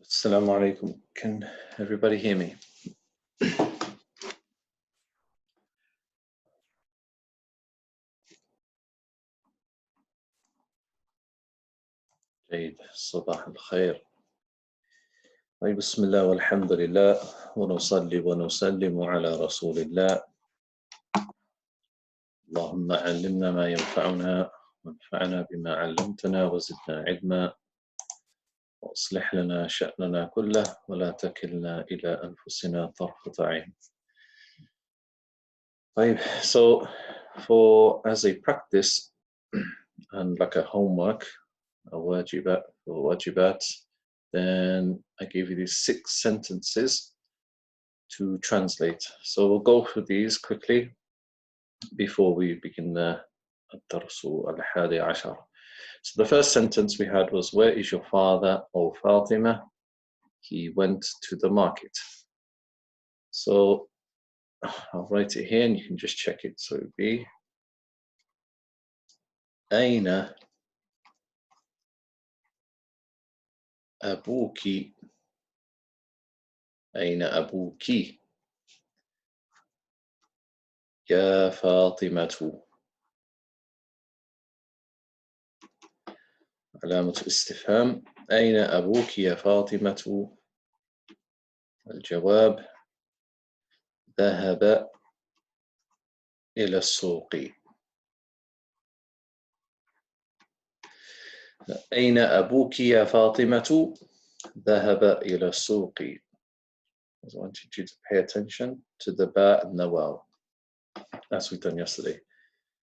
Assalamu alaikum. Can everybody hear me? جيد. صباح الخير. طيب، بسم الله والحمد لله ونصلي ونسلم على رسول الله. اللهم علمنا ما ينفعنا وانفعنا بما علمتنا وزدنا علما وأصلح لنا شأننا كله ولا تكلنا إلى أنفسنا طرفة عين. طيب, so as a practice and like a homework, a wajibat, then I gave you these 6 sentences to translate. So we'll go through these quickly before we begin the الدرس الحادي عشر. So the first sentence we had was, where is your father, O Fatima? He went to the market. So I'll write it here and you can just check it. So it would be أين أبوك؟ أين أبوك يا فاطمة؟ علامة الاستفهام: أين أبوك يا فاطمة؟ الجواب: ذهب إلى السوق. أين أبوك يا فاطمة؟ ذهب إلى السوق. I wanted you to pay attention to the ba and the waw, as we done yesterday.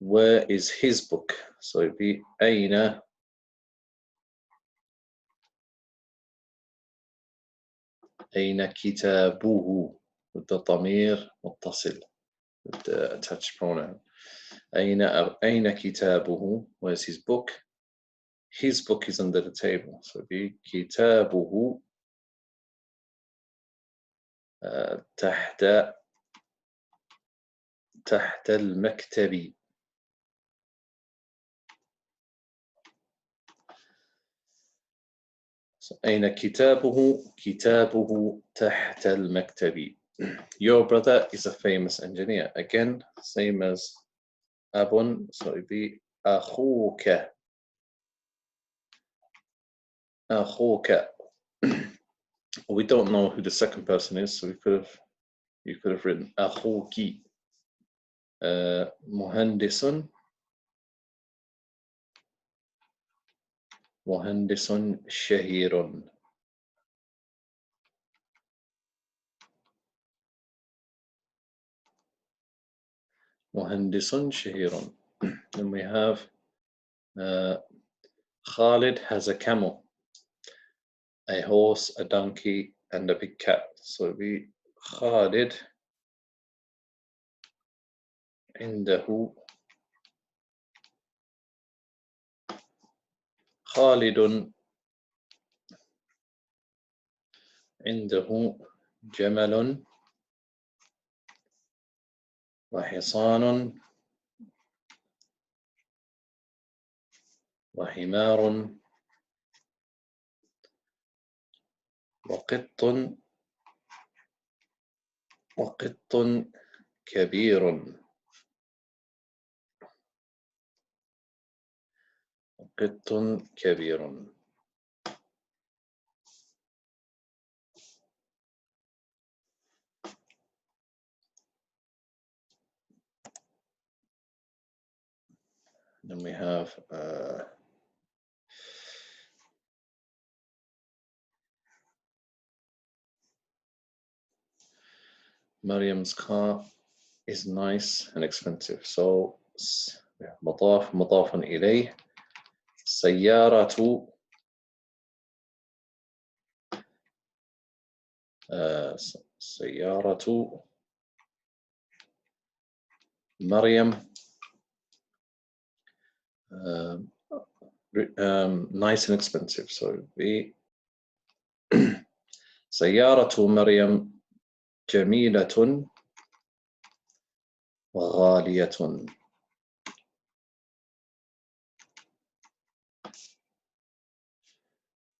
Where is his book? So it'd be أين كتابه with the ضمير متصل with the attached pronoun. أين كتابه? Where's his book? His book is under the table. So it'd be كتابه تحت المكتب. أين كتابه؟ كتابه تحت المكتب. Your brother is a famous engineer. Again, same as أب, so it'd be أخوك. أخوك. We don't know who the second person is, so you could have written أخوك. مهندس شهير. مهندس شهير. Then we have Khalid has a camel, a horse, a donkey, and a big cat. So it'd be Khalid عنده خالد عنده جمل وحصان وحمار وقط كبير. قط كبير. Then we have Mariam's car is nice and expensive. So مضاف إليه. سيارة مريم nice and expensive. So be سيارة مريم جميلة وغالية.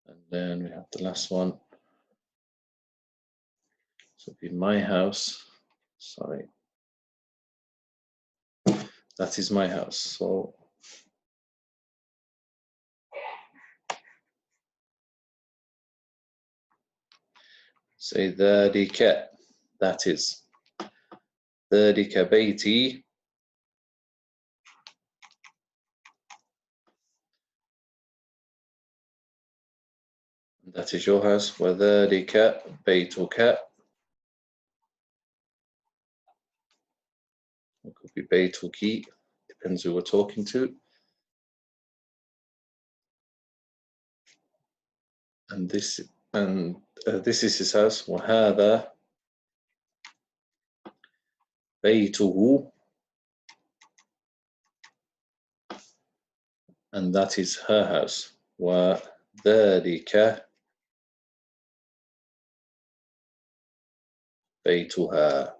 And then we have the last one. So in my house, sorry, that is my house. So say ذلك, that is. ذلك بيتي. That is your house. وذلك بيتك. It could be بيتك, depends who we're talking to. And this is his house. وهذا بيته. And that is her house. وذلك بيتها.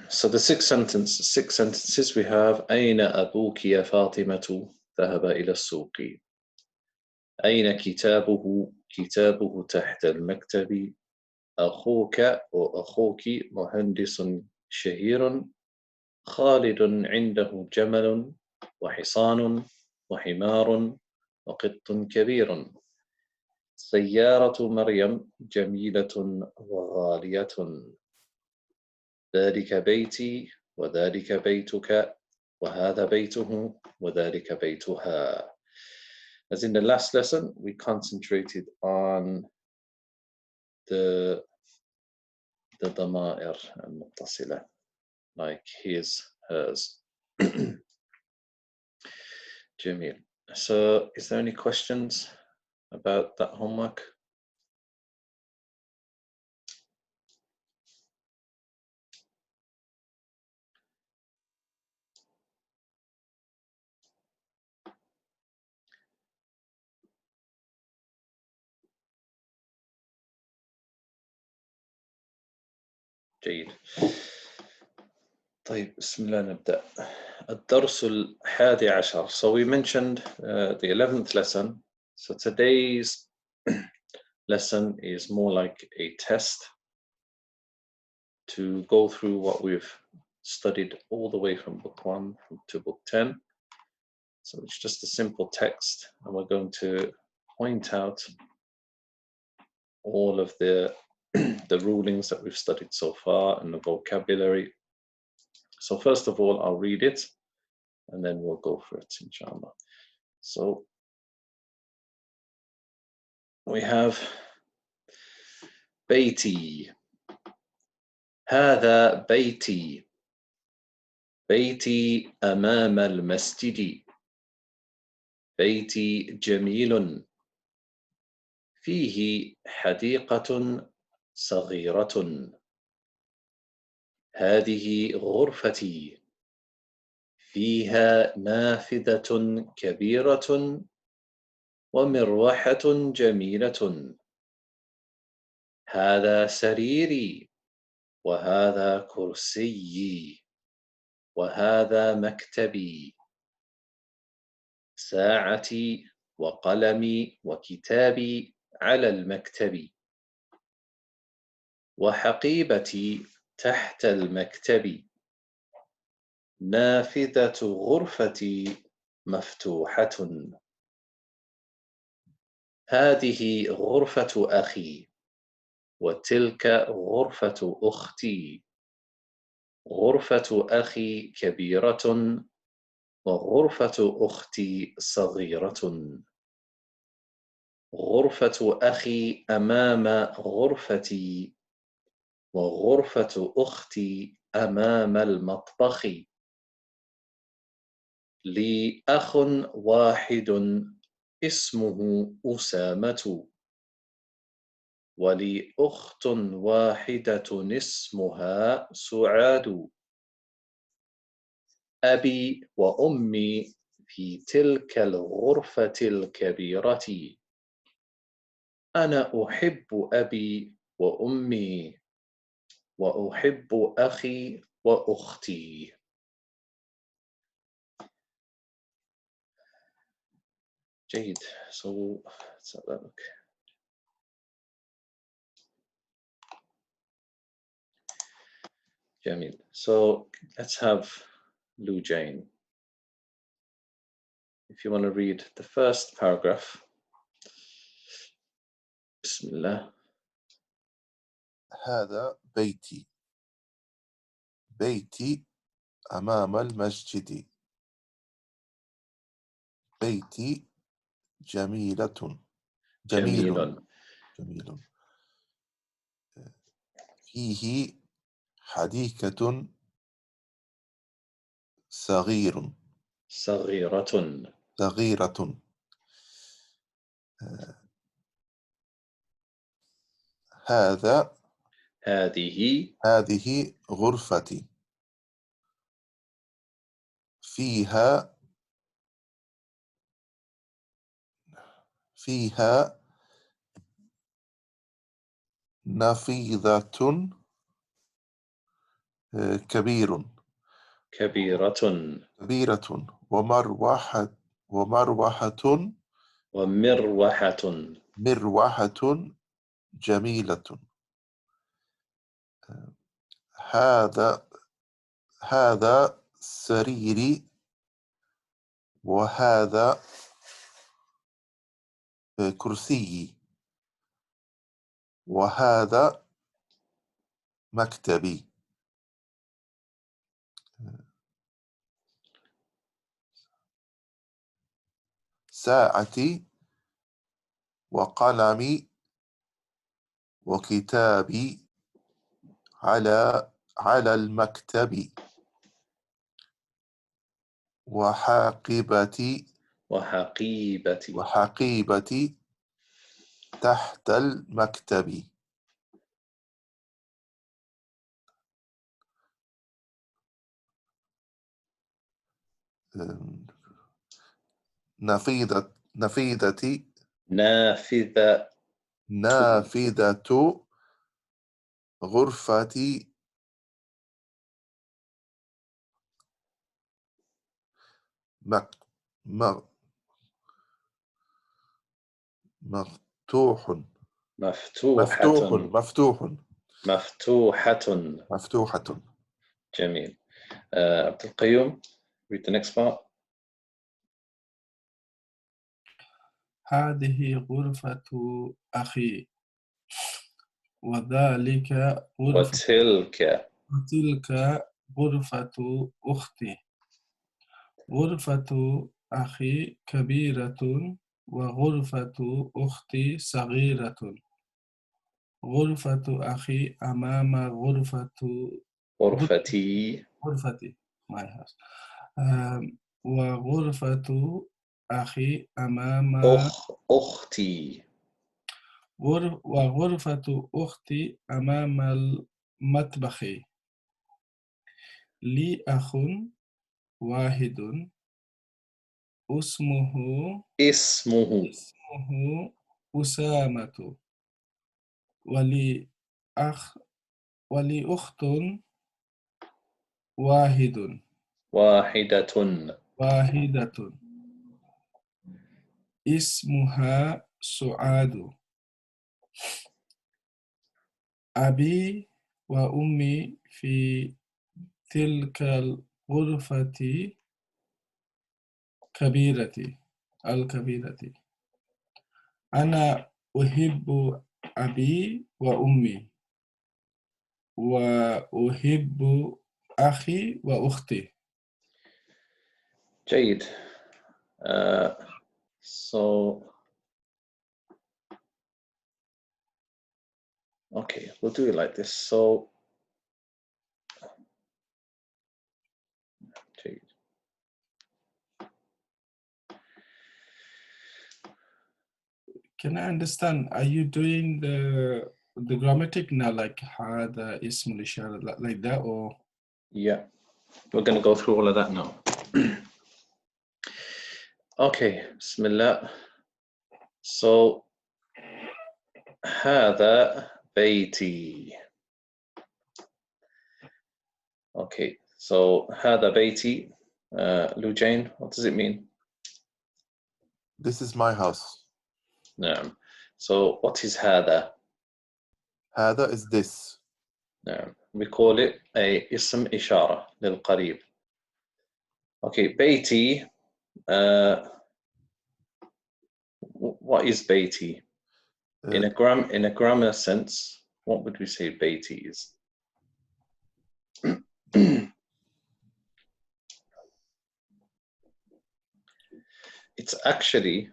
So the six sentences we have: أين أبوك يا فاطمة؟ ذهب إلى السوق. أين كتابه؟ كتابه تحت المكتب. أخوك وأخوك مهندس شهير. خالد عنده جمل وحصان وحمار وقط كبير. سيارة مريم جميلة وغالية. ذلك بيتي وذلك بيتك وهذا بيته وذلك بيتها. As in the last lesson, we concentrated on the ضمائر المتصلة, like his, hers. جميل. So, is there any questions about that homework? جيد. طيب بسم الله نبدأ. الدرس الحادي عشر. So we mentioned the 11th lesson. So today's lesson is more like a test to go through what we've studied all the way from book 1 to book 10. So it's just a simple text, and we're going to point out all of the rulings that we've studied so far and the vocabulary. So first of all, I'll read it and then we'll go for it, inshallah. So we have بيتي. هذا بيتي. بيتي أمام المسجد. بيتي جميل. فيه حديقة صغيرة. هذه غرفتي. فيها نافذة كبيرة ومروحة جميلة. هذا سريري وهذا كرسيي وهذا مكتبي. ساعتي وقلمي وكتابي على المكتب. وحقيبتي تحت المكتب. نافذة غرفتي مفتوحة. هذه غرفة أخي وتلك غرفة أختي. غرفة أخي كبيرة وغرفة أختي صغيرة. غرفة أخي أمام غرفتي وغرفة أختي أمام المطبخ. لي أخ واحد اسمه أسامة. ولي أخت واحدة اسمها سعاد. أبي وأمي في تلك الغرفة الكبيرة. أنا أحب أبي وأمي وأحب أخي وأختي. جيد. So let's have a look. جميل. So let's have Lou Jane. If you want to read the first paragraph. بسم الله. هذا بيتي. بيتي أمام المسجد. بيتي جميل. فيه حديقة صغيرة. هذه غرفتي. فيها نافذة كبيرة ومروحة جميلة. هذا سريري وهذا كرسيي وهذا مكتبي. ساعتي وقلمي وكتابي على المكتب. وحقيبتي تحت المكتب. نافذة غرفتي مفتوحة. جميل. عبد القيوم, read the next part. هذه غرفة أخي وتلك غرفة أختي. غرفة أخي كبيرة وغرفة أختي صغيرة. غرفة أخي أمام غرفتي my house. وغرفة أخي أمام أختي. وغرفة أختي أمام المطبخ. لي أخ واحد اسمه أسامة. ولي أخت واحدة اسمها سعاد. أبي وأمي في تلك الغرفة الكبيرة. أنا أحب أبي وأمي وأحب أخي وأختي. جيد. So okay, we'll do it like this. So جيد. Can I understand? Are you doing the grammatic now, like هذا اسم الإشارة like that, or? Yeah, we're going to go through all of that now. Okay, Bismillah. So هذا بيتي. Okay, so هذا بيتي. Lou Jane, what does it mean? This is my house. نعم. So what is هذا? هذا is this. نعم. we call it a اسم إشارة للقريب. Okay, بيتي. What is بيتي? In a grammar sense, what would we say بيتي is? It's actually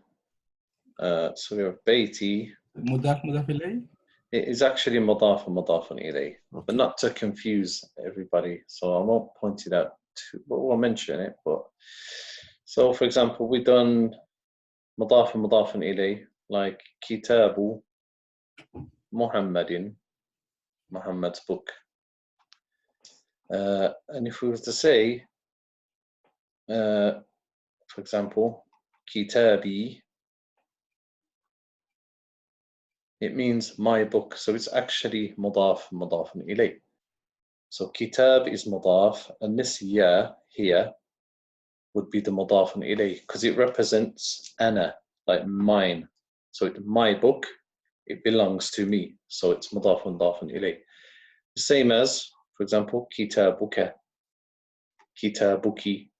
so we have بيتي. مضاف إليه. It is actually مضاف إليه, Okay. but not to confuse everybody. So I won't point it out. But we'll mention it. But so, for example, we've done مضاف إليه, like كتاب Muhammad's book. And if we were to say, for example, كتابي, it means my book. So it's actually مضاف إليه. So kitab is مضاف, and this ya here would be the مضاف إليه because it represents أنا, like mine. So it's my book, it belongs to me. So it's مضاف إليه. The same as, for example, كتابك, كتابك,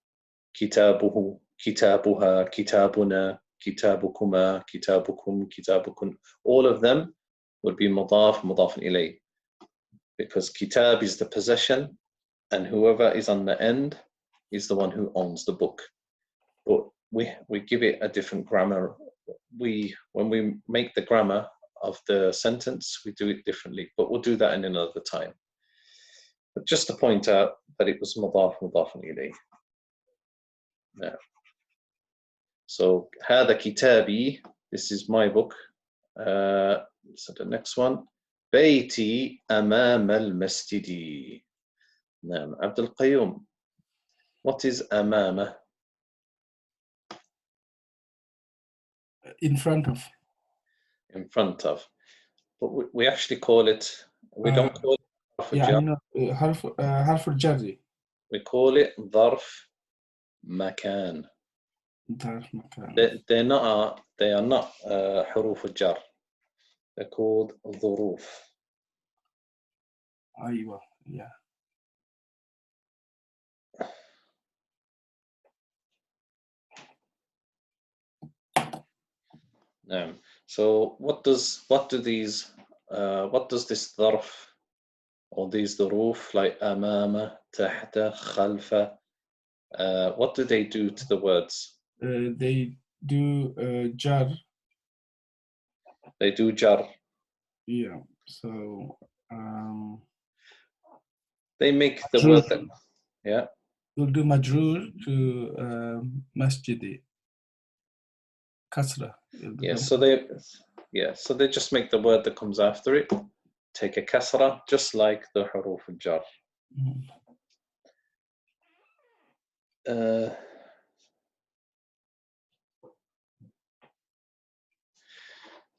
كتابه, كتابها, كتابنا, كتابكما, كتابكم, كتابكن. All of them would be مضاف إليه because kitab is the possession and whoever is on the end is the one who owns the book. But we give it a different grammar. When we make the grammar of the sentence, we do it differently, but we'll do that in another time. But just to point out that it was مضاف إليه. Now, so هذا كتابي, this is my book. So the next one, بيتي أمام المسجد. نعم, عبد القيوم, what is أمامه? In front of. In front of. But we actually call it, we don't call it حرف يعني الجر. حرف الجر. We call it ظرف مكان. ظرف مكان. They are not حروف الجر. They're called ظروف. أيوة, yeah. So what does this ظرف or these ظروف like أمامه, تحته, خلفه, what do they do to the words? They do jar. They do jar. Yeah. So they make the word that, yeah. We'll do majroor to masjid. Kasra. Yeah, so they just make the word that comes after it take a kasra, just like the huruf al-jar.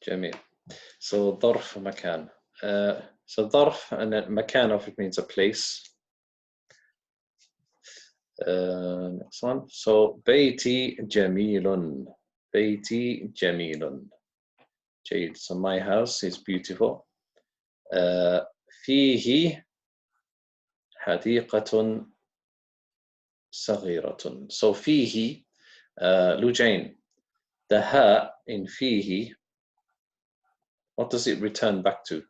جميل. So ظرف مكان. So ظرف and مكان of it means a place. Next one. So بيتي جميل. بيتي جميل. جيد. So my house is beautiful. فيه حديقة صغيرة. So فيه لوجين. The ha in فيه, what does it return back to?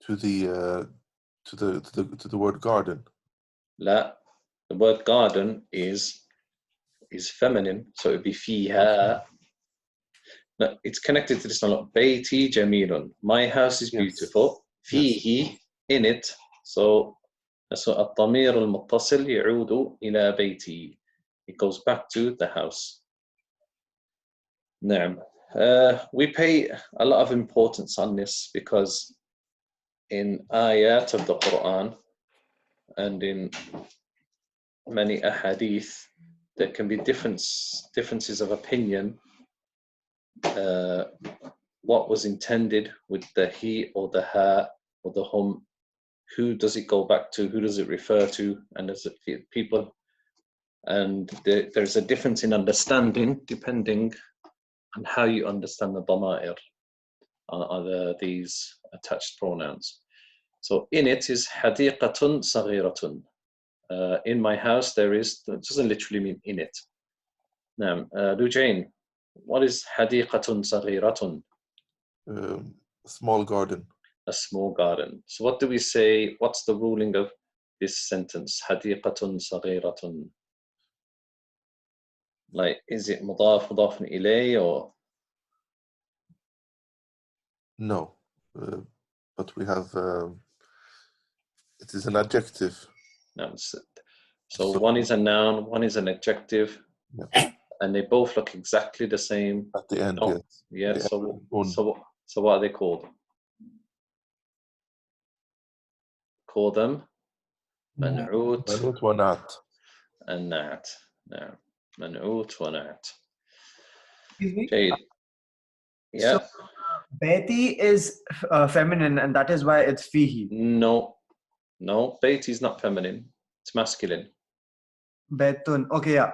To the word garden. لا, the word garden is feminine, so it'd be فيها. No, it's connected to this one. بيتي جميل. My house is beautiful. فيه, in it. So الضمير المتصل يعود إلى بيتي. It goes back to the house. نعم. We pay a lot of importance on this because in ayat of the Quran and in many ahadith, there can be differences of opinion. What was intended with the he or the ha or the hum? Who does it go back to? Who does it refer to? And there's people, and there's a difference in understanding depending on how you understand the dama'ir. are these attached pronouns. So in it is حديقة صغيرة. In my house there is, it doesn't literally mean in it. Now, Lujain, what is حديقة صغيرة? Small garden. A small garden. So what do we say, what's the ruling of this sentence? حديقة صغيرة. Like, is it مضاف مضاف إليه or? No, but we have, it is an adjective. No. So one is a noun, one is an adjective, Yeah. and they both look exactly the same. At the end, Oh, yes. yeah. The So what are they called? Call them منعوت منعوت ونعت. and نعت. نعم. منعوت ونعت. Excuse me? جيد. Yeah. So, Beti is feminine, and that is why it's fihi. No. Beit is not feminine. It's masculine. Betun. Okay, yeah.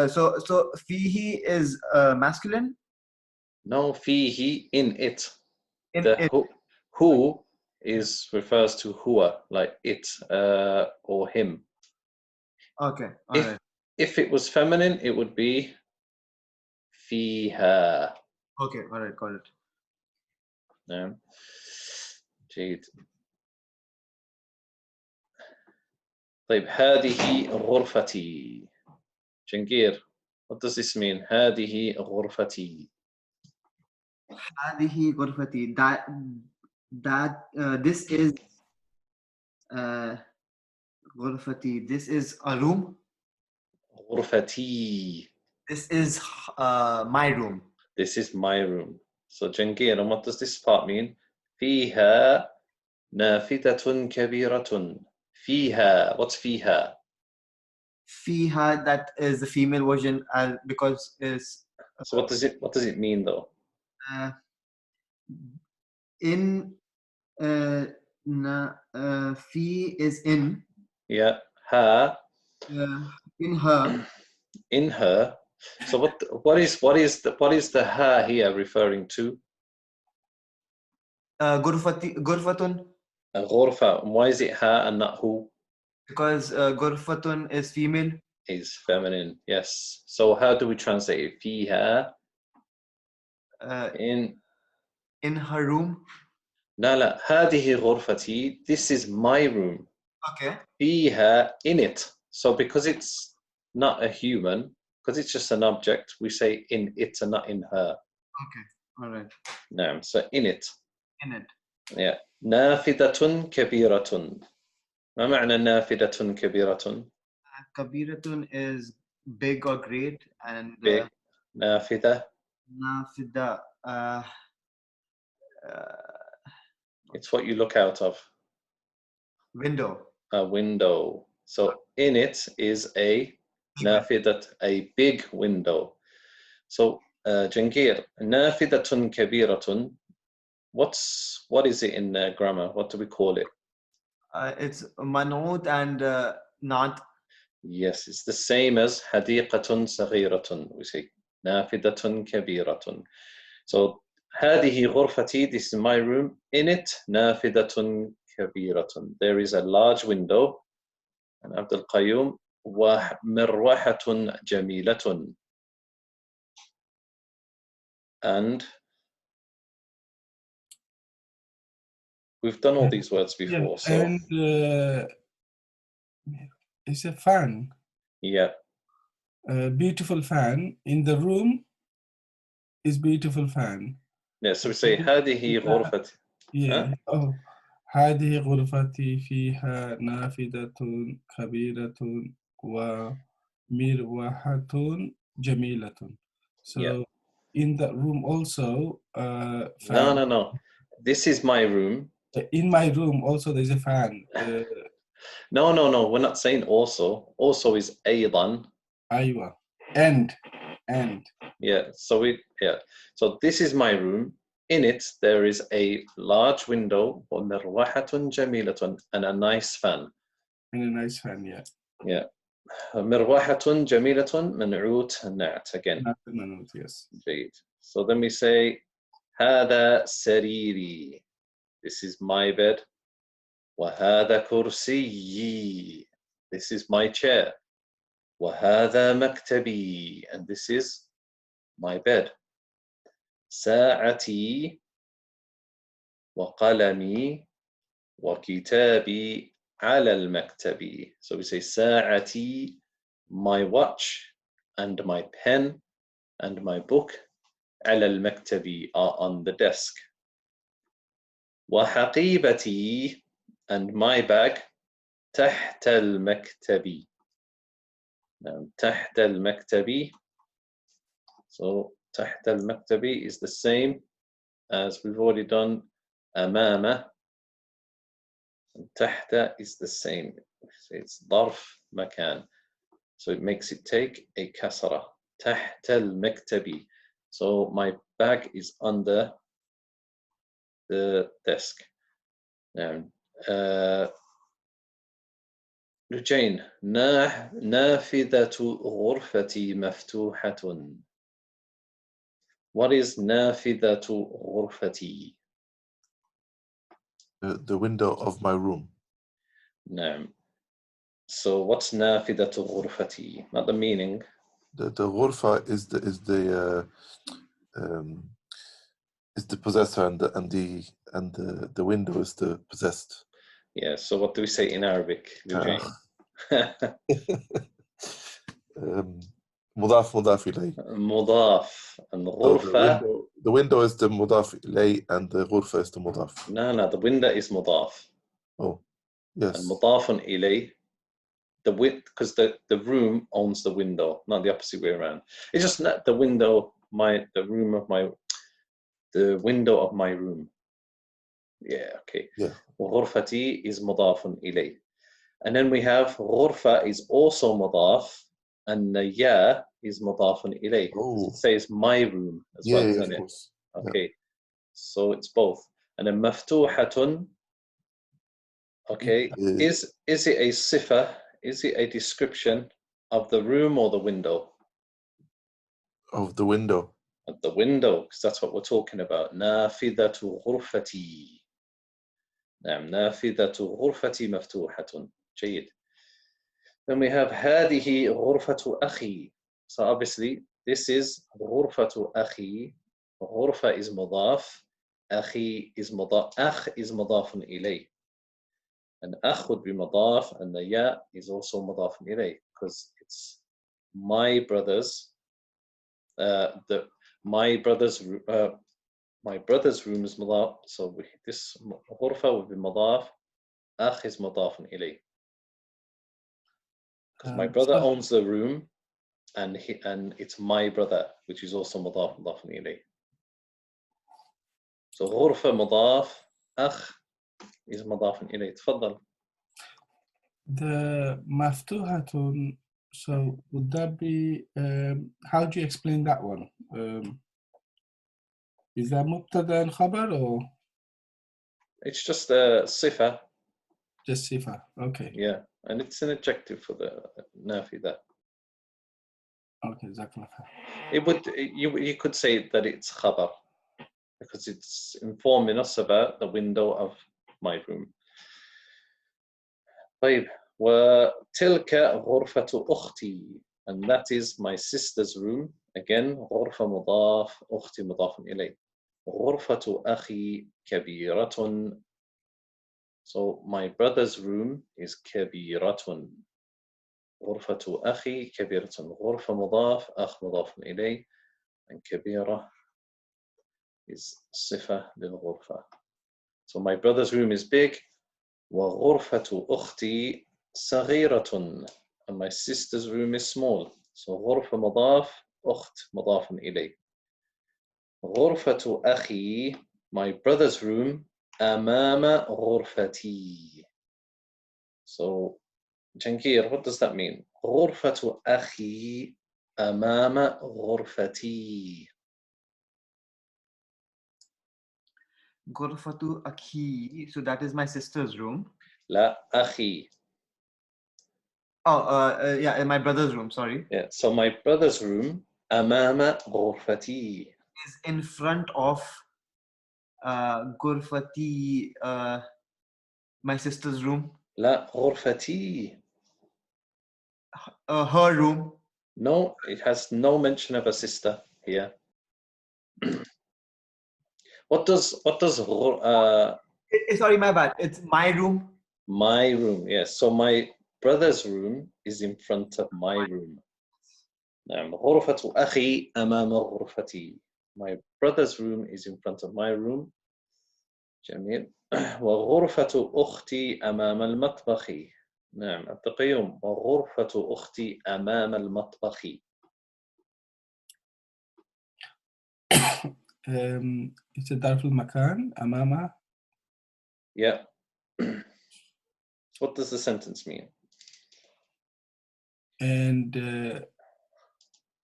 So fihi is masculine. No, fihi, in it. In The it. who is refers to huwa, like it or him. Okay. All right. If it was feminine, it would be فيها. Okay. All right. Got it. نعم. جيد. طيب هذه غرفتي. جنقير, what does this mean? هذه غرفتي. هذه غرفتي. This is غرفتي. This is a room. غرفتي. This is my room. This is my room. So جنقير, and what does this part mean? فيها نافذة كبيرة. فيها. What's فيها? Fiha, that is the female version, because is. So what does it mean though? In fi is in. Yeah. Ha. In her. In her. So what is the ha here referring to? Gurfatun. Ghurfa. Why is it ha and not hu? Because Gurfatun is female. Is feminine. Yes. So how do we translate it? Fiha. In her room. لا هذه غرفتي. This is my room. Okay. فيها, in it. So because it's not a human, because it's just an object, we say in it and not in her. Okay. All right. نعم. So in it. In it. Yeah. نافذة كبيرة. ما معنى نافذة كبيرة? Kabiratun is big or great, and Big. نافذة. Nafida. It's what you look out of. Window. A window. So in it is a نافذة, a big window. So جنقير, نافذة كبيرة. What is it in grammar? What do we call it? It's manut and not. Yes, it's the same as حديقة صغيرة. We say نافذة كبيرة. So هذه غرفتي. This is my room. In it نافذة كبيرة. There is a large window. And عبد القيوم ومروحة جميلة. And we've done all these words before. Yeah, So and it's a fan. yeah. A beautiful fan in the room is beautiful fan. Yeah, so we say هذه غرفتي. Yeah. Huh? Oh, هذه غرفتي فيها نافذة كبيرة ومروحة جميلة. So Yeah. in the room also, fan. No. This is my room. In my room also there's a fan. No. We're not saying also. Also is أيضا. أيوة. And. Yeah. So this is my room. In it there is a large window ومروحة جميلة and a nice fan. And a nice fan, yeah. Yeah. مروحة جميلة منعوت نعت again. Not the manut, yes. جيد. So then we say هذا سريري. This is my bed. وهذا كرسيي. This is my chair. وهذا مكتبي. And this is my bed. ساعتي وقلمي وكتابي على المكتب. So we say ساعتي, my watch and my pen and my book على المكتب are on the desk. وحقيبتي and my bag تحت المكتب. Now, تحت المكتب. So تحت المكتب is the same as we've already done أمامه. And تحت is the same. It's ظرف مكان. So it makes it take a كسرة. تحت المكتب. So my bag is under the desk. Now, رجين نافذة غرفتي مفتوحة. What is نافذة غرفتي? The window of my room. نعم. So what's نافذة غرفتي? Not the meaning. The غرفة is the possessor and the window is the possessed. Yeah. So what do we say in Arabic? مضاف إليه. مضاف. And غرفة. The window is the مضاف إليه and the غرفة is the مضاف. No, the window is مضاف. Oh, yes. And مضاف إليه. Because the room owns the window, not the opposite way around. It's just not the window, the window of my room. Yeah, okay. Yeah. غرفتي is مضاف إليه. And then we have غرفة is also مضاف, and the ya is مضاف إليه. Oh. It says my room as well, Yeah, doesn't of it? course. Okay. Yeah. So it's both. And then مفتوحة, okay, is it a صفة? Is it a description of the room or the window? Of the window. Of the window, because that's what we're talking about. نافذة غرفتي. نعم, نافذة غرفتي مفتوحة. جيد. Then we have هذه غرفة أخي. So obviously this is غرفة أخي. غرفة is مضاف. أخي is مضاف. أخ is مضاف إليه. And أخ would be مضاف, and the ya is also مضاف إليه, because it's my brother's. My brother's room is مضاف. So this غرفة would be مضاف. أخ is مضاف إليه. Because my brother owns the room, and it's my brother, which is also مضاف إليه. So غرفة مضاف. أخ is مضاف إليه. تفضل. The مفتوحة, so would that be, how do you explain that one? Is that مبتدا and خبر or? It's just a صفة. Just صفة, okay. Yeah, and it's an adjective for the نافذة. Okay, exactly. It would, you could say that it's خبر, because it's informing us about the window of my room. طيب, وتلك غرفة أختي, and that is my sister's room. Again, غرفة مضاف, أختي مضاف إليه. غرفة أخي كبيرة. So my brother's room is كبيرة. غرفة أخي كبيرة. غرفة مضاف, أخ مضاف إليه, and كبيرة is صفة للغرفة. So my brother's room is big. وغرفة أختي صغيرة, and my sister's room is small. So غرفة مضاف, أخت مضاف إليه. غرفة أخي, my brother's room, أمام غرفتي. So Jankir, what does that mean? غرفة أخي أمام غرفتي. غرفة أخي, so that is my sister's room. لا, أخي. Oh, yeah, my brother's room, sorry. Yeah, so my brother's room, أمام غرفتي, is in front of غرفتي my sister's room. لا غرفتي. Her room. No, it has no mention of a sister here. What does Sorry, my bad. It's my room. my room? Yes. So my brother's room is in front of my room. نعم. غرفة أخي أمام غرفتي. My brother's room is in front of my room. جميل. وغرفة أختي أمام المطبخ. نعم التقييم. وغرفة أختي أمام المطبخ. ظرف المكان أمامه. Yeah. What does the sentence mean? And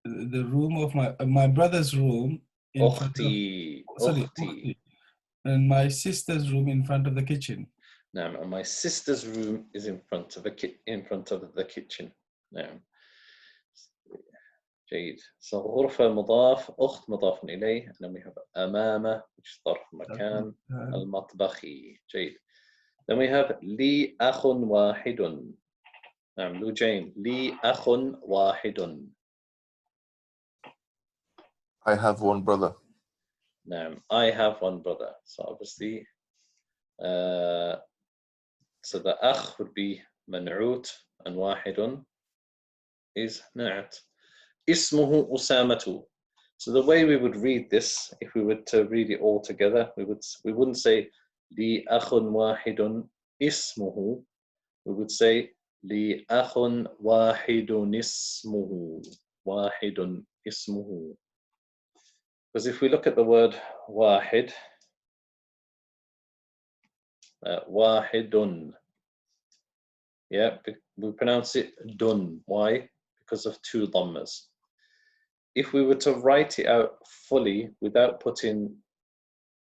the room of my brother's room in front of, أختي. sorry, أختي. and my sister's room in front of the kitchen. نعم. And my sister's room is in front of the kitchen. نعم. جيد. So غرفة مضاف، أخت مضاف إليه. And then we have أمامه which is ظرف مكان. المطبخ. جيد. Then we have لي أخ واحد. نعم لوجين. لي أخ واحد. I have one brother. نعم I have one brother. So obviously so the أخ would be منعوت and واحد is نعت. اسمه أسامة. So the way we would read this, if we were to read it all together, we wouldn't say لي أخ واحد اسمه. We would say لي أخ واحد اسمه. واحد اسمه. Because if we look at the word واحد, واحد, yeah, we pronounce it dun. Why? Because of two dhammas. If we were to write it out fully without putting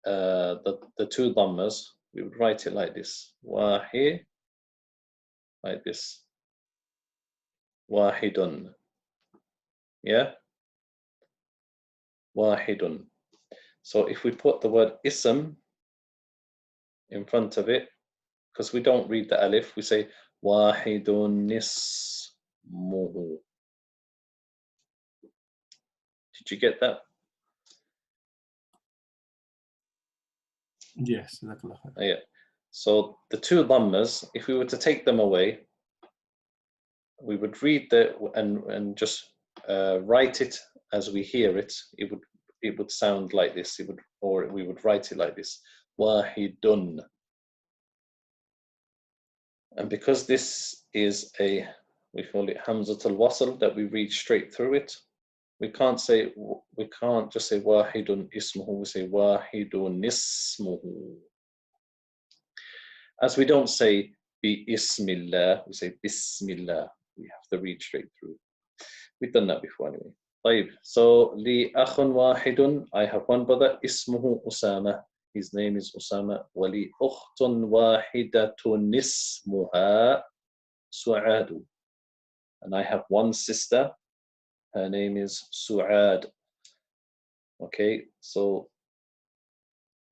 the two dhammas, we would write it like this. Wahid, like this. Wahidun. Yeah? Wahidun. So if we put the word ism in front of it, because we don't read the alif, we say wahidun ismuhu. Did you get that? Yes. Yeah. So the two dhammas, if we were to take them away, we would read and just write it as we hear it. It would sound like this. We would write it like this. Wahidun. And because this is we call it Hamzatul Wasl, that we read straight through it, we can't just say Wahidun ismuhu, we say Wahidun ismuhu. As we don't say Bi Ismillah, we say Bismillah. We have to read straight through. We've done that before anyway. طيب. So لي أخ واحد, I have one brother, اسمه أسامة. His name is Usama. ولي أخت واحدة اسمها سعاد. And I have one sister. Her name is Su'ad. Okay, so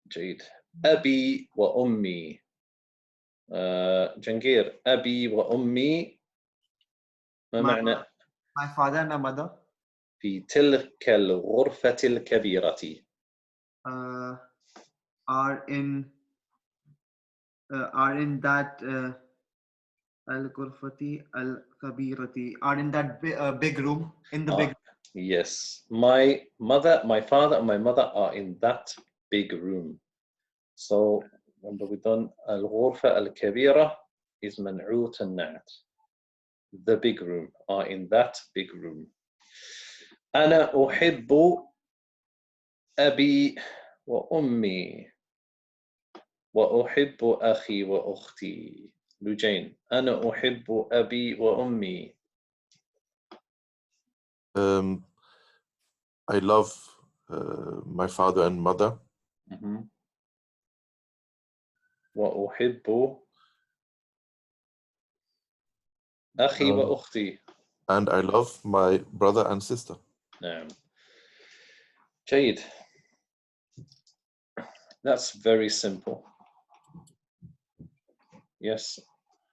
جيد. أبي وأمي. جنجير. أبي وأمي. ما معنى؟ My father and my mother. في تلك الغرفة الكبيرة. Are in that al-ghurfati al-kabirati. Are in that big room. In the big. Yes, my father, and my mother are in that big room. So remember we've done al-ghurfa al-kabira is man'ut an-na'at. The big room, are in that big room. أنا أحب أبي وأمي وأحب أخي وأختي. لوجين. أنا أحب أبي وأمي. I love my father and mother. وأحب أخي وأختي. And I love my brother and sister. نعم. جيد. That's very simple. Yes.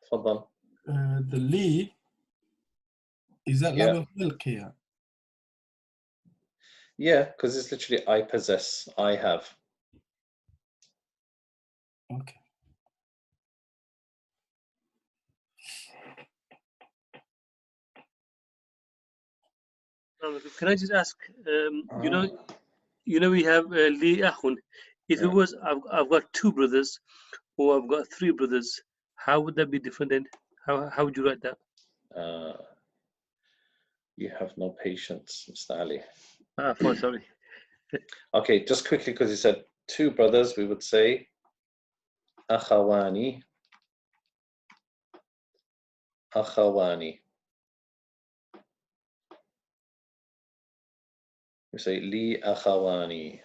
تفضل. The li, is that Yeah. level milk here? Yeah, because it's literally I possess, I have. Okay. Can I just ask, you know we have li akhun. If it was I've got 2 brothers or I've got 3 brothers, how would that be different then? How would you write that? You have no patience, Mr. Ali. Fine, sorry. Okay, just quickly, because you said 2 brothers, we would say akhawani. Akhawani. We say li akhawani.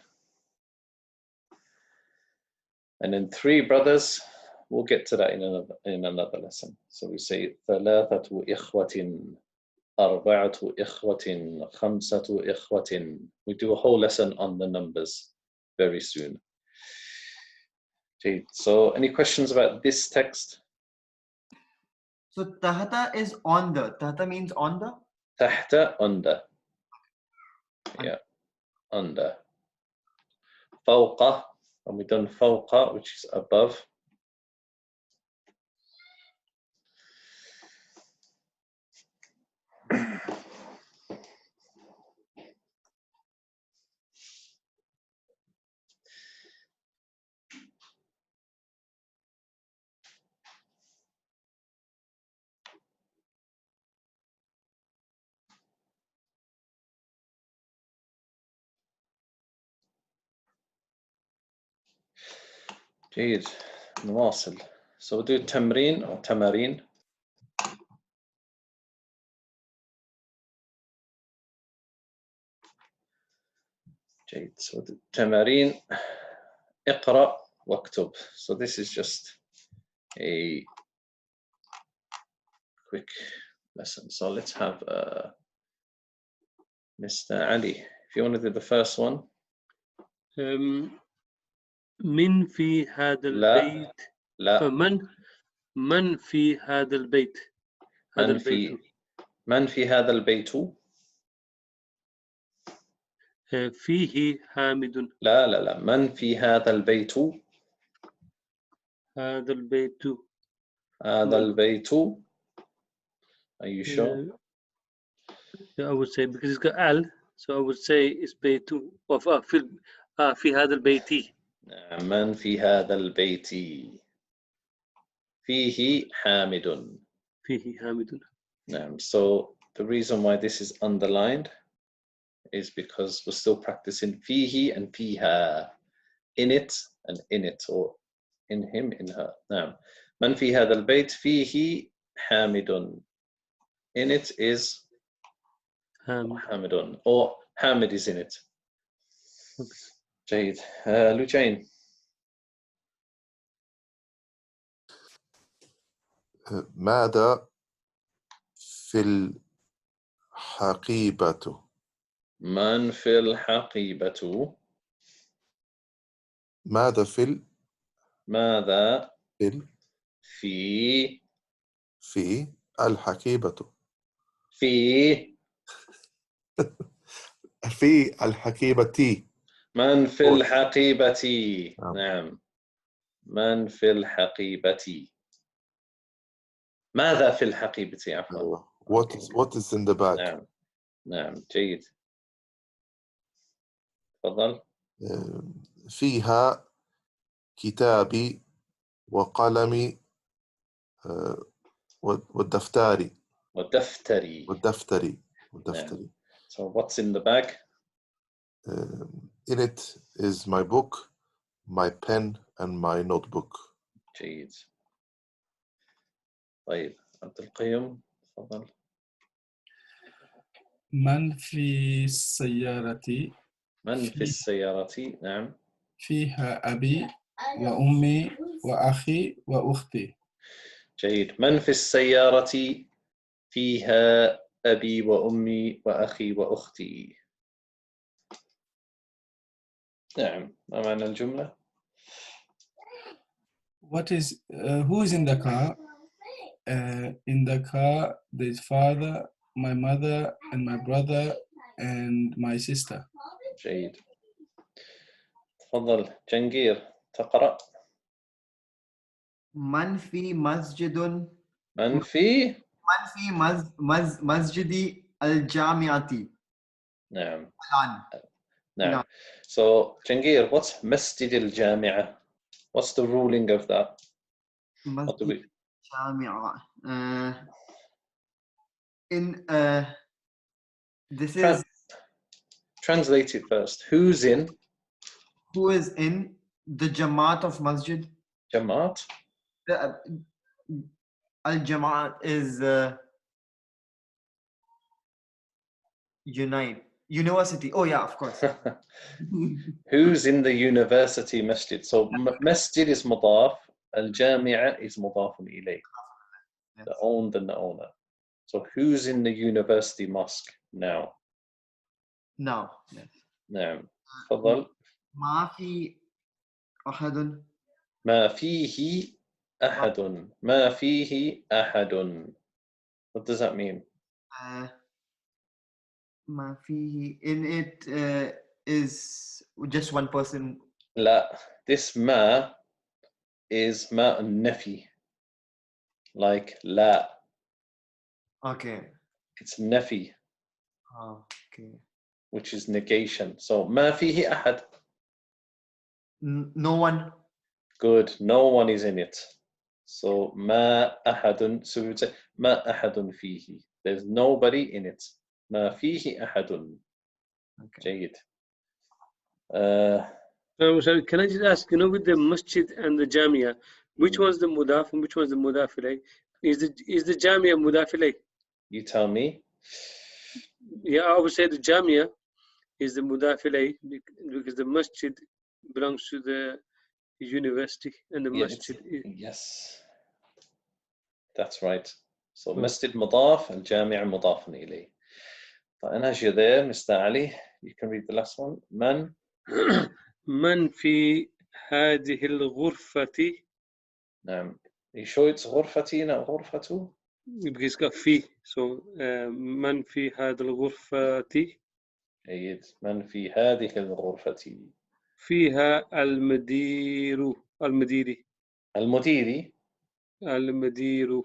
And then 3 brothers, we'll get to that in another lesson. So we say ثلاثة إخوة, أربعة إخوة, خمسة إخوة. We do a whole lesson on the numbers very soon. Okay, so any questions about this text? So tahta is on the. Tahta means on the. تحت, under. Yeah, under. فوق, and we've done فوق, which is above. جيد نواصل. So we'll do تمرين or تمارين. جيد. So the تمارين اقرأ واكتب. So this is just a quick lesson. So let's have Mr. Ali. If you want to do the first one. من في هذا البيت. لا. من في هذا البيت. من في هذا البيت. فيه حامد. لا. من في هذا البيت. هذا البيت. هذا البيت. Are you sure? I would say because it's got al, so I would say it's بيت. في هذا البيت. من في هذا البيت. فيه حامد. فيه حامد. So the reason why this is underlined is because we're still practicing فيه and فيها. In it and in it, or in him, in her. نعم. من في هذا البيت فيه حامد. In it is حامد, or Hamid is in it. جيد. لوجين. ماذا في الحقيبة؟ من في الحقيبة. ماذا في الحقيبة؟ في الحقيبة. من في الحقيبة. نعم. من في الحقيبة. ماذا في الحقيبة عفوا. What is in the bag? نعم جيد. تفضل. فيها كتابي وقلمي ودفتري. So what's in the bag? In it is my book, my pen, and my notebook. جيد. طيب عبد القيوم تفضل. من في السيارة. من في السيارة. نعم. فيها أبي وأمي وأخي وأختي. جيد. من في السيارة فيها أبي وأمي وأخي وأختي. نعم. ما معنى الجملة؟ What is who is in the car? In the car, there's father, my mother, and my brother, and my sister. جيد. تفضل جنقير تقرأ. من في مسجد من في مسجد الجامعة. نعم الآن. نعم. So Jangir, what's Masjid al-Jami'ah? What's the ruling of that? What do we... الجامعة. This is Translate it first. Who's in? who is in the Jamaat of Masjid. Jamaat? Al-Jamaat is university. Oh yeah, of course. Who's in the university masjid? So masjid is mudaf, al-jami'ah is mudafun ilayh. Yes. The owned and the owner. So who's in the university mosque now? Now, yes. نعم. تفضل. ما في أحد. ما فيه أحد. ما فيه أحد. What does that mean? ما فيه, in it is just one person. لا. This ma is ma nafi. Like la. Okay. It's nafi, Okay. which is negation. So ما فيه أحد. No one. Good. No one is in it. So ما أحد. So we would say ما أحد فيه. There's nobody in it. ما فيه أحد. Okay. جيد. So can I just ask, with the masjid and the jamia, which one's the mudaf and which one's the mudaf ilayh? Is the jamia mudaf ilayh? You tell me. Yeah, I would say the jamia is the mudaf ilayh because the masjid belongs to the university and the masjid. Yes. That's right. So masjid mudaf and jami'a mudafun ilayh. And as you're there, Mr. Ali, you can read the last one. Man. من في هذه الغرفة. نعم. Are you sure it's غرفتي not غرفته? Because it's got في. So من في هذه الغرفة. جيد. من في هذه الغرفة. فيها المدير. المديري. المديري. المدير.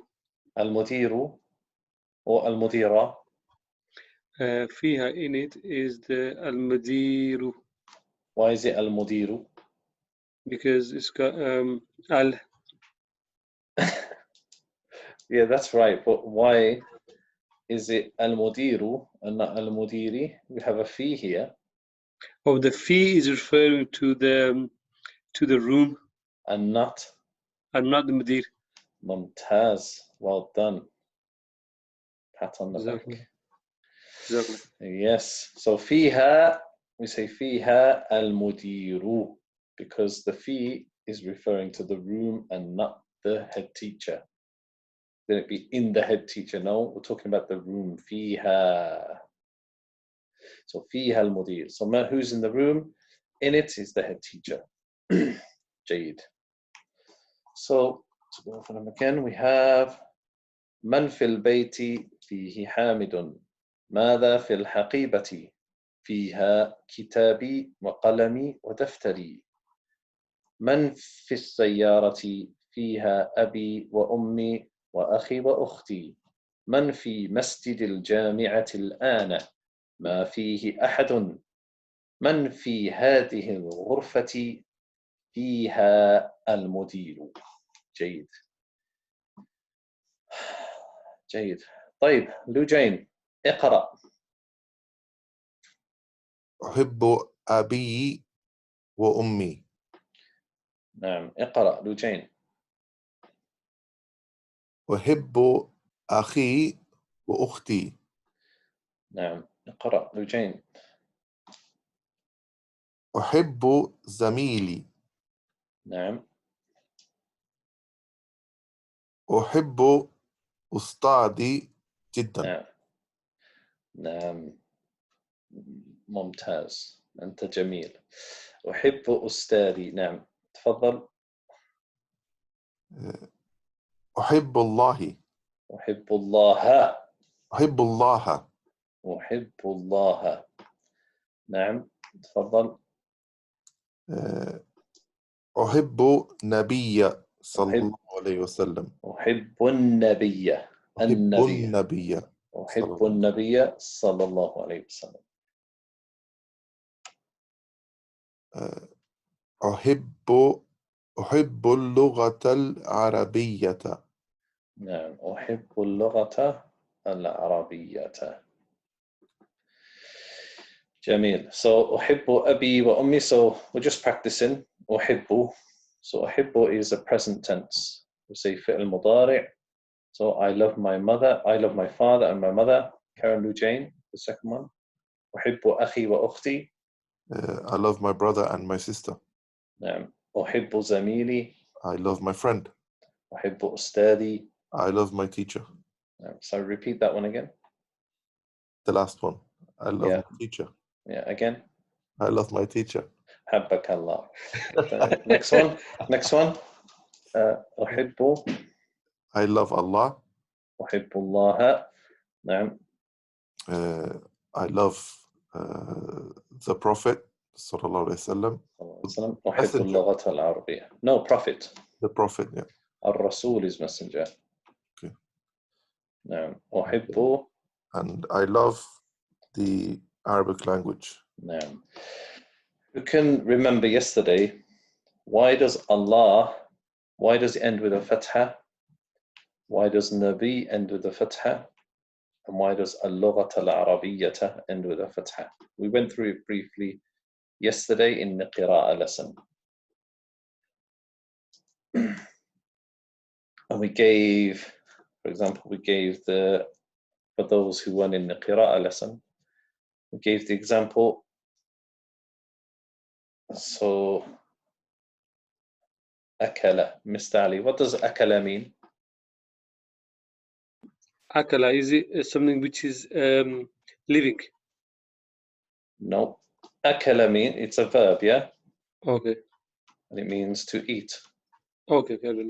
المدير or المديرة. فيها in it is the المدير. Why is it المدير? Because it's got al. Yeah, that's right. But why is it المدير and not المديري? We have a fee here. Oh, the fee is referring to the room And not the mudir. ممتاز. Well done. Pat on the back. Exactly. Yes. So فيها, we say فيها المدير because the fee is referring to the room and not the head teacher. Then it be in the head teacher. No, we're talking about the room. فيها. So فيها المدير. So who's in the room? In it is the head teacher. جيد. So to go for them again, we have من في البيت فيه حامد. ماذا في الحقيبة؟ فيها كتابي وقلمي ودفتري. من في السيارة؟ فيها أبي وأمي وأخي وأختي. من في مسجد الجامعة الآن؟ ما فيه أحد. من في هذه الغرفة؟ فيها المدير. جيد. جيد. طيب لوجين اقرأ. أحب أبي وأمي. نعم اقرأ لوجين. أحب أخي وأختي. نعم اقرأ لوجين. أحب زميلي. نعم. أحب أستاذي جدا. نعم. نعم ممتاز. أنت جميل. أحب أستاذي. نعم تفضل. أحب الله. أحب الله. أحب الله. أحب الله. نعم تفضل. أحب نبي صلى أحب. الله عليه وسلم. أحب النبي. أحب النبي. النبي. أحب النبي صلى الله عليه وسلم. أحب اللغة العربية. نعم أحب اللغة العربية. جميل. So أحب أبي وأمي. So we're just practicing. أحب. So أحب is a present tense. We say فعل مضارع. So I love my mother. I love my father and my mother. Karen Lou Jane, the second one. أحب أخي وأختي. I love my brother and my sister. نعم أحب زميلي. I love my friend. أحب أستاذي. I love my teacher. So repeat that one again. The last one. I love my teacher. Yeah, again. I love my teacher. حبك الله. Next one. Next one. أحب. I love Allah. أحب الله. نعم. I love the Prophet صلى الله عليه وسلم. أحب اللغة العربية. No, Prophet. The Prophet, yeah. الرسول is messenger. Okay. نعم. أحب. And I love the Arabic language. نعم. You can remember yesterday, why does it end with a fatha? Why does Nabi end with a fatha? And why does اللغة العربية end with a fatha? We went through it briefly yesterday in the qira'ah lesson. And we gave, for example, for those who weren't in the qira'ah lesson, we gave the example. So, akala, Mr. Ali, what does akala mean? Akala is something which is living. No. Akala mean it's a verb, yeah? Okay. And it means to eat. Okay, I don't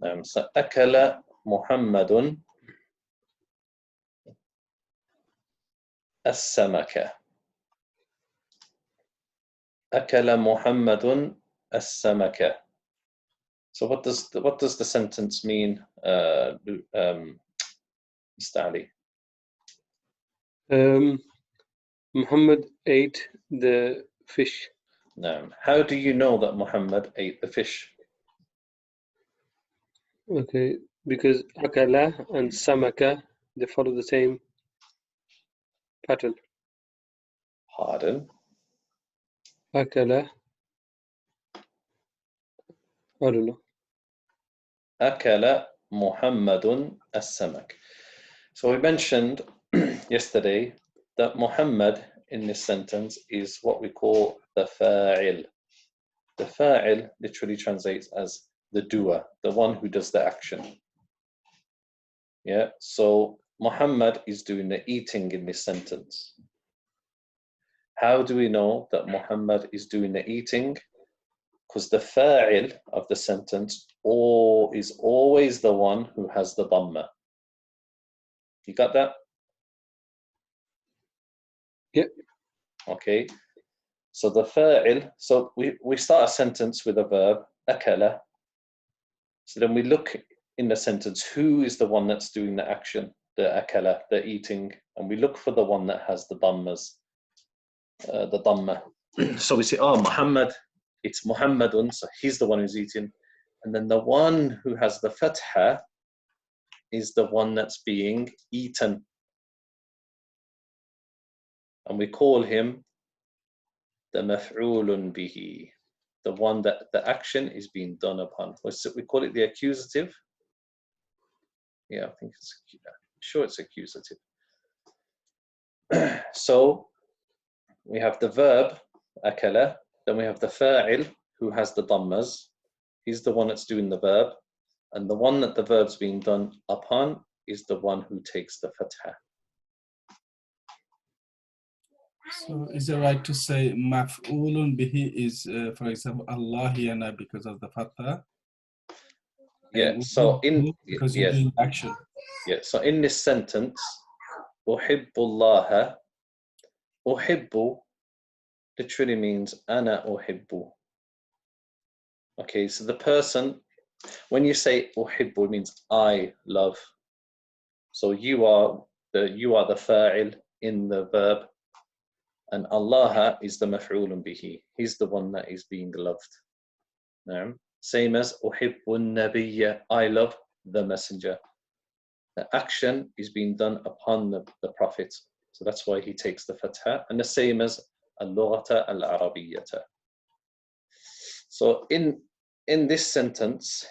know. So akala Muhammadun as-samaka. Akala Muhammadun as-samaka. So what does the sentence mean, Mr. Ali? Muhammad ate the fish. No. How do you know that Muhammad ate the fish? Okay, because akala and samaka, they follow the same pattern. Pardon? Akala, I don't know. Akala Muhammadun as-samak. So we mentioned yesterday that Muhammad in this sentence is what we call the fa'il. The fa'il literally translates as the doer, the one who does the action. Yeah, so Muhammad is doing the eating in this sentence. How do we know that Muhammad is doing the eating? Because the fa'il of the sentence is always the one who has the dhamma. You got that? Yep. Okay. So the fa'il, so we start a sentence with a verb, akala. So then we look in the sentence, who is the one that's doing the action, the akala, the eating, and we look for the one that has the dhammas, the dhamma. So we say, oh, Muhammad, it's Muhammadun, so he's the one who's eating. And then the one who has the fatha is the one that's being eaten. And we call him the maf'ulun bihi, the one that the action is being done upon. We call it the accusative. Yeah, I think it's accusative. So we have the verb, akala, then we have the fa'il, who has the dhammas. He's the one that's doing the verb. And the one that the verb's being done upon is the one who takes the fatha. So is it right to say maf'ulun bihi is, for example, Allah here because of the fatha? Yeah. and So in because you're yes. doing action. Yeah. So in this sentence, أحب الله. أحب literally means أنا أحب. Okay. So the person, when you say أحب, it means I love. So you are the fa'il in the verb, and Allah is the maf'ulun bihi. He's the one that is being loved. Same as أحب النبي, I love the messenger. The action is being done upon the Prophet. So that's why he takes the fatha. And the same as al-lughata al-arabiyyata. So in this sentence,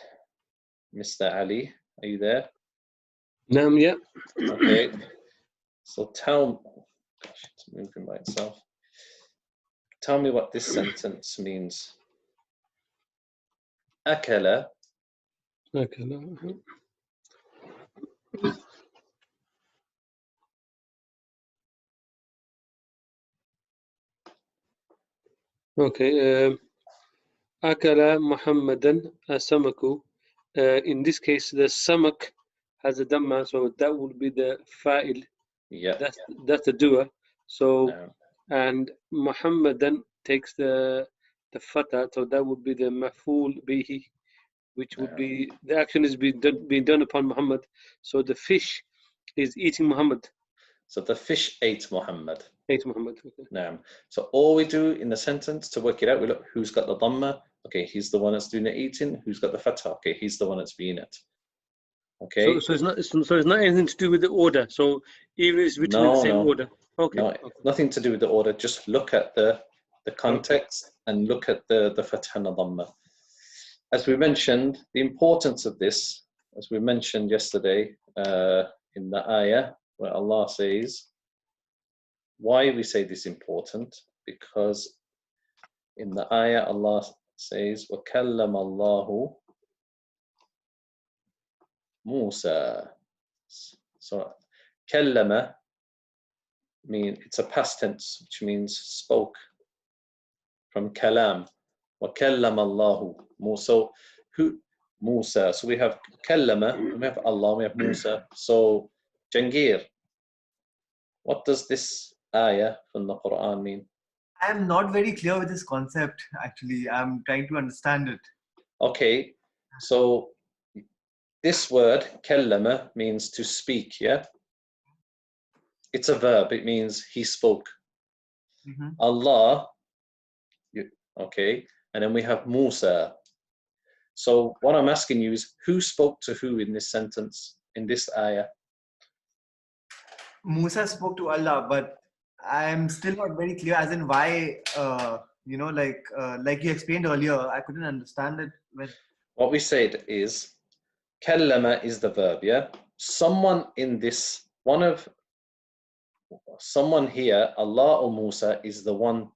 Mr. Ali, are you there? Naam, yeah. Okay. So gosh, it's moving by itself. Tell me what this sentence means. Akala. Okay. Okay. Akala Muhammadan asamaku. In this case, the samak has a dhamma, so that would be the fa'il. Yeah. That's the doer. So and Muhammadan takes the fatha, so that would be the maf'ul bihi, which would be the action is being done upon Muhammad. So the fish is eating Muhammad. So the fish ate Muhammad. Ate Muhammad. Okay. So all we do in the sentence to work it out, we look who's got the dhamma. Okay, he's the one that's doing the eating. Who's got the fatha? Okay, he's the one that's being it. Okay. So it's not anything to do with the order. So even if it's written in the same order. Okay. No, nothing to do with the order. Just look at the context and look at the fatha and the dhamma. As we mentioned, the importance of this, as we mentioned yesterday in the ayah, where Allah says, why we say this important? Because in the ayah, Allah says, وَكَلَّمَ اللَّهُ Musa. So, كَلَّمَ it's a past tense, which means spoke, from kalam. وَكَلَّمَ اللَّهُ Musa. Musa. So we have kallama, we have Allah, we have Musa. So, Jangir, what does this ayah from the Quran mean? I'm not very clear with this concept, actually. I'm trying to understand it. Okay, so this word, kallama, means to speak, yeah? It's a verb, it means he spoke. Allah, okay, and then we have Musa. So what I'm asking you is, who spoke to who in this sentence, in this ayah? Musa spoke to Allah, but I'm still not very clear as in why, like you explained earlier, I couldn't understand it. What we said is, kallama is the verb, yeah? Someone in this, someone here, Allah or Musa, either one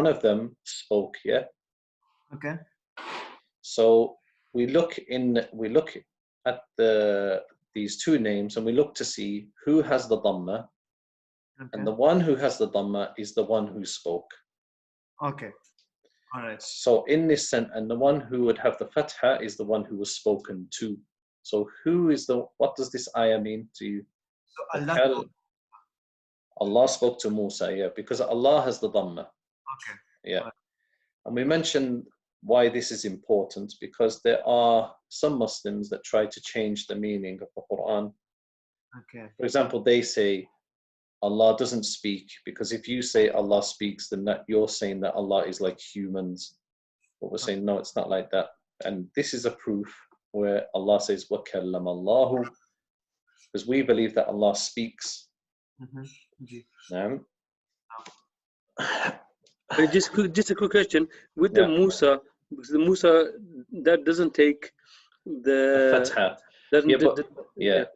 of them spoke, yeah? Okay. So we look at these two names and we look to see who has the dhamma, and the one who has the dhamma is the one who spoke. Okay. All right. So in this sense, and the one who would have the fatha is the one who was spoken to. So what does this ayah mean to you? So Allah spoke to Musa, yeah, because Allah has the dhamma. Okay. Yeah. Right. And we mentioned why this is important, because there are some Muslims that try to change the meaning of the Quran. Okay. For example, they say Allah doesn't speak, because if you say Allah speaks, then you're saying that Allah is like humans. But we're saying, no, it's not like that. And this is a proof where Allah says, وَكَلَّمَ اللَّهُ, because we believe that Allah speaks. Just a quick question. With the Musa, because the Musa, that doesn't take the fatha. Yeah,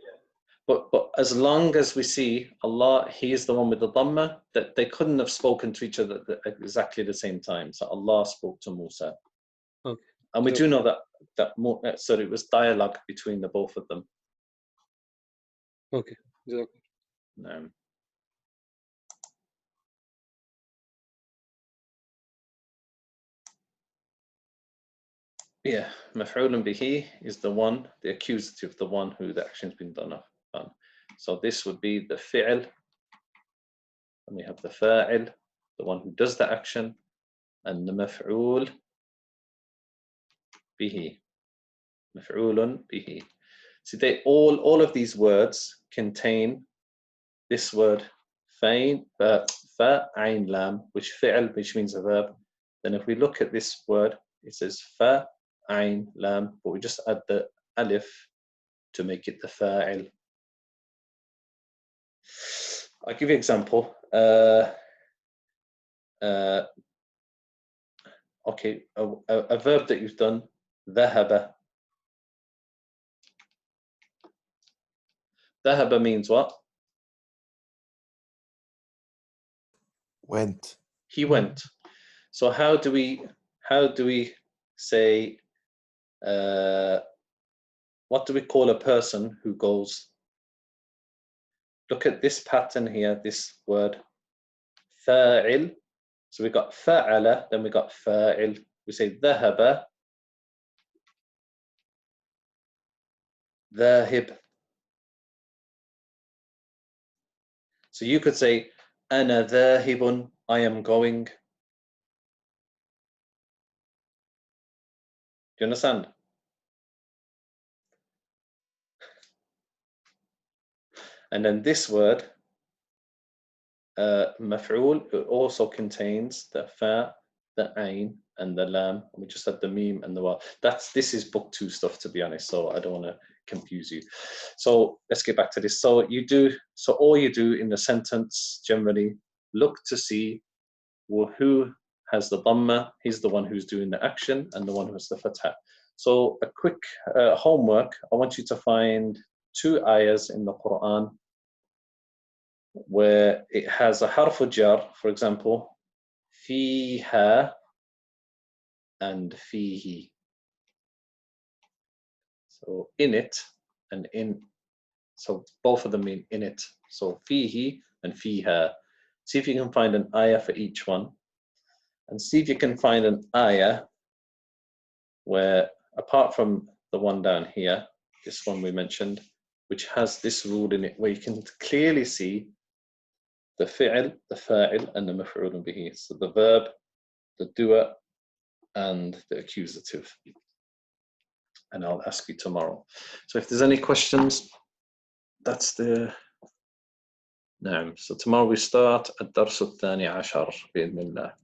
but as long as we see Allah, He is the one with the dhamma, that they couldn't have spoken to each other at exactly the same time. So Allah spoke to Musa. Okay. And we do know that so it was dialogue between the both of them. Okay. Yeah, مفعول به is the one, the accusative, the one who the action's been done on. So this would be the fi'l, and we have the fa'il, the one who does the action, and the maf'ul bihi, maf'ulun bihi. See, they all of these words contain this word fa'in, fa'ain lam, which fi'l, which means a verb. Then if we look at this word, it says fa'ain lam, but we just add the alif to make it the fa'il. I'll give you an example. Okay, a verb that you've done, ذهب. ذهب means what? Went. He went. So how do we say, what do we call a person who goes? Look at this pattern here, this word, fa'il. So we got fa'ala, then we got fa'il. We say ذهب, ذاهب. So you could say, أنا ذاهب, I am going. Do you understand? And then this word, maf'ul, also contains the fa, the ain, and the lam. We just had the meme and the wa. This is book 2 stuff, to be honest, so I don't want to confuse you. So let's get back to this. So all you do in the sentence generally, look to see who has the dhamma. He's the one who's doing the action, and the one who has the fatha. So a quick homework, I want you to find 2 ayahs in the Quran where it has a harf jar, for example, فيها and فيه. So in it and in, so both of them mean in it. So فيه and فيها. See if you can find an ayah for each one, and see if you can find an ayah where, apart from the one down here, this one we mentioned, which has this rule in it, where you can clearly see the fi'l, the fa'il, and the maf'ulun bihi. So the verb, the doer, and the accusative. And I'll ask you tomorrow. So if there's any questions, that's the نعم. So tomorrow we start الدرس الثاني عشر بإذن الله.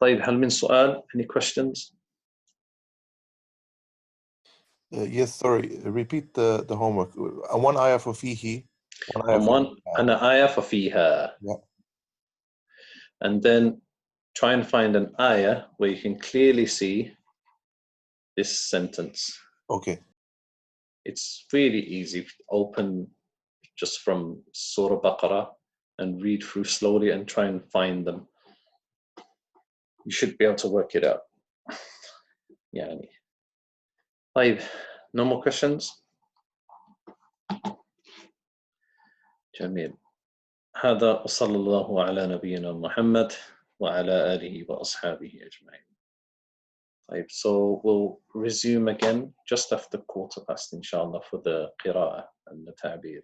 طيب هل من سؤال? Any questions? Yes, sorry. Repeat the homework. One ayah for fihi. One أنا آية ففيها. Yeah. And then try and find an ayah where you can clearly see this sentence. Okay. It's really easy. Open just from Surah Baqarah and read through slowly and try and find them. You should be able to work it out. يعني. طيب, no more questions? جميل. هذا وصلى الله على نبينا محمد وعلى آله وأصحابه أجمعين. طيب, so we'll resume again just after 1:15 inshallah for the قراءة and the تعبير.